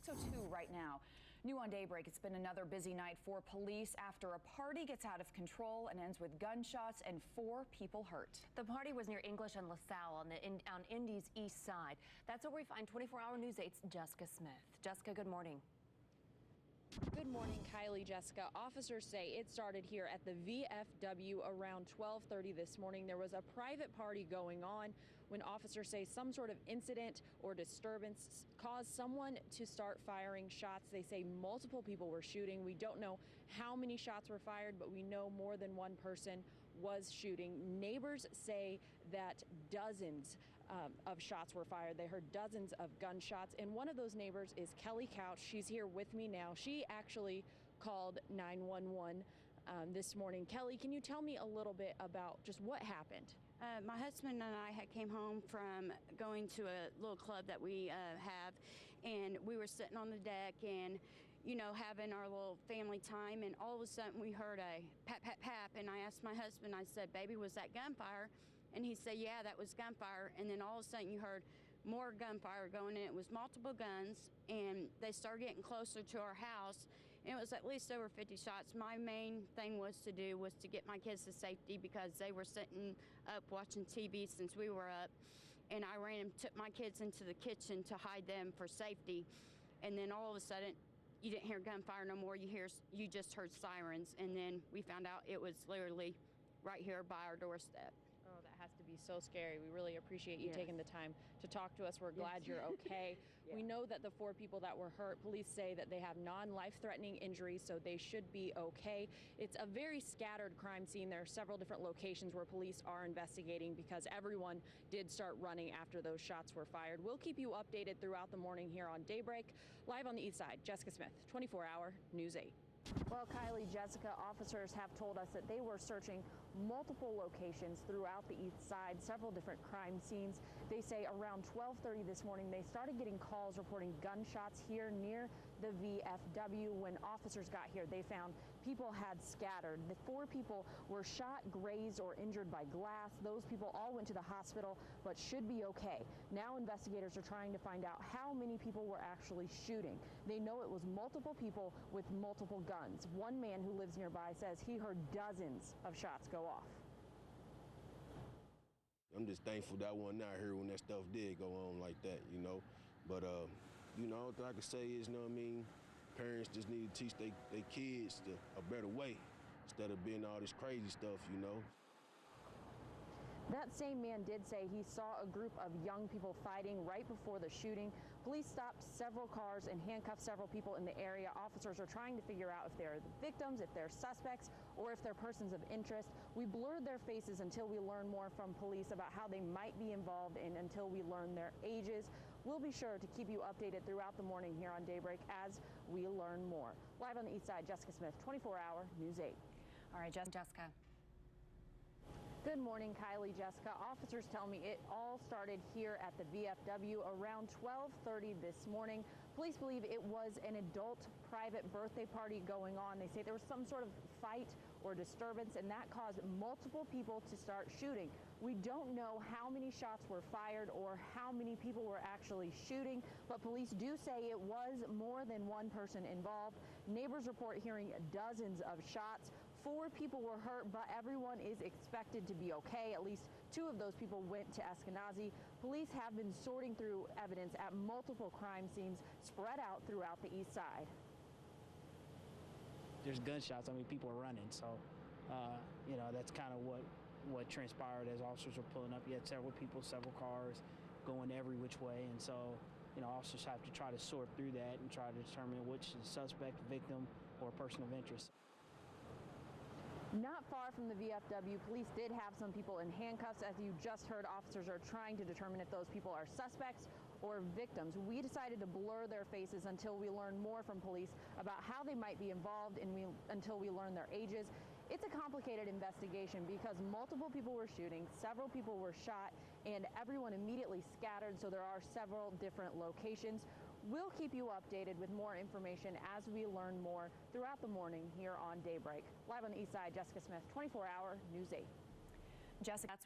6:02 right now. New on Daybreak, it's been another busy night for police after a party gets out of control and ends with gunshots and 4 people hurt. The party was near English and LaSalle on Indy's east side. That's where we find 24-hour News 8's Jessica Smith. Jessica, good morning. Good morning, Kylie, Jessica. Officers say it started here at the VFW around 12:30 this morning. There was a private party going on when officers say some sort of incident or disturbance caused someone to start firing shots. They say multiple people were shooting. We don't know how many shots were fired, but we know more than one person was shooting. Neighbors say that dozens of shots were fired. They heard dozens of gunshots, and one of those neighbors is Kelly Couch. She's here with me now. She actually called 911 this morning. Kelly, can you tell me a little bit about just what happened? My husband and I had came home from going to a little club that we have, and we were sitting on the deck and, you know, having our little family time, and all of a sudden we heard a pap, pap, pap, and I asked my husband, I said, baby, was that gunfire? And he said, yeah, that was gunfire. And then all of a sudden you heard more gunfire going in. It was multiple guns, and they started getting closer to our house. And it was at least over 50 shots. My main thing was to get my kids to safety because they were sitting up watching TV since we were up. And I ran and took my kids into the kitchen to hide them for safety. And then all of a sudden, you didn't hear gunfire no more. You just heard sirens. And then we found out it was literally right here by our doorstep. Oh, that has to be so scary. We really appreciate you taking the time to talk to us. We're glad you're okay. We know that the 4 people that were hurt, police say that they have non-life-threatening injuries, so they should be okay. It's a very scattered crime scene. There are several different locations where police are investigating because everyone did start running after those shots were fired. We'll keep you updated throughout the morning here on Daybreak. Live on the east side, Jessica Smith, 24-hour News 8. Well, Kylie, Jessica, officers have told us that they were searching multiple locations throughout the east side, several different crime scenes. They say around 12:30 this morning, they started getting calls reporting gunshots here near the VFW. When officers got here, they found people had scattered. The 4 people were shot, grazed, or injured by glass. Those people all went to the hospital, but should be okay. Now investigators are trying to find out how many people were actually shooting. They know it was multiple people with multiple guns. One man who lives nearby says he heard dozens of shots go off. I'm just thankful that I wasn't out here when that stuff did go on like that, you know. But, you know, all I can say is, you know what I mean, parents just need to teach their kids a better way instead of being all this crazy stuff, you know. That same man did say he saw a group of young people fighting right before the shooting. Police stopped several cars and handcuffed several people in the area. Officers are trying to figure out if they're the victims, if they're suspects, or if they're persons of interest. We blurred their faces until we learn more from police about how they might be involved and until we learn their ages. We'll be sure to keep you updated throughout the morning here on Daybreak as we learn more. Live on the east side, Jessica Smith, 24-hour News 8. All right, Jessica. Good morning, Kylie, Jessica. Officers tell me it all started here at the VFW around 12:30 this morning. Police believe it was an adult private birthday party going on. They say there was some sort of fight or disturbance, and that caused multiple people to start shooting. We don't know how many shots were fired or how many people were actually shooting, but police do say it was more than one person involved. Neighbors report hearing dozens of shots. 4 people were hurt, but everyone is expected to be okay. At least 2 of those people went to Eskenazi. Police have been sorting through evidence at multiple crime scenes spread out throughout the east side. There's gunshots. I mean, people are running. So, you know, that's kind of what transpired as officers were pulling up. You had several people, several cars going every which way. And so, you know, officers have to try to sort through that and try to determine which is suspect, victim, or person of interest. Not far from the VFW, police did have some people in handcuffs. As you just heard, officers are trying to determine if those people are suspects or victims. We decided to blur their faces until we learn more from police about how they might be involved and until we learn their ages. It's a complicated investigation because multiple people were shooting, several people were shot, and everyone immediately scattered, so there are several different locations. We'll keep you updated with more information as we learn more throughout the morning here on Daybreak. Live on the east side, Jessica Smith, 24-hour News 8. Jessica, that's